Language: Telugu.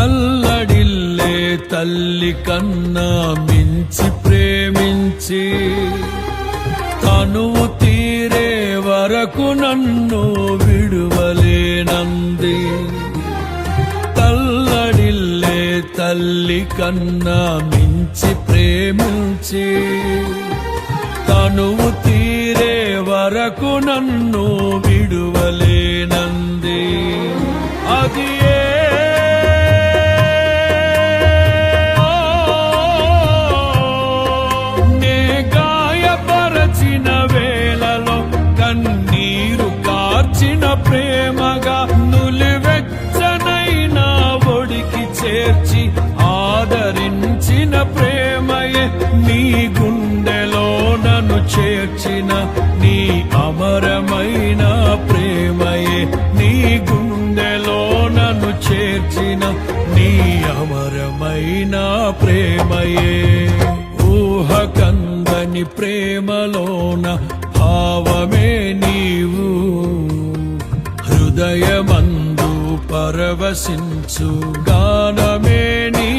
తల్లడిల్లే తల్లి కన్నా మించి ప్రేమించి తనువు తీరే వరకు నన్ను విడువలేనంది. తల్లడిల్లే తల్లి కన్నా మించి ప్రేమించి తనువు తీరే వరకు నన్ను విడువలేనంది. అది నే గాయపరచిన వేళలో కన్నీరు కార్చిన ప్రేమగా నులివెచ్చనైన ఒడికి చేర్చి ఆదరించిన ప్రేమయే నీ గుండెలో నన్ను చేర్చిన నీ అమరమైన ప్రేమయే నీ గుండెలో నన్ను చేర్చిన నీ అమరమైన ప్రేమయే. ఊహ కందని ప్రేమలోన భావమే నీవు హృదయమందు పరవశించు గానమే నీ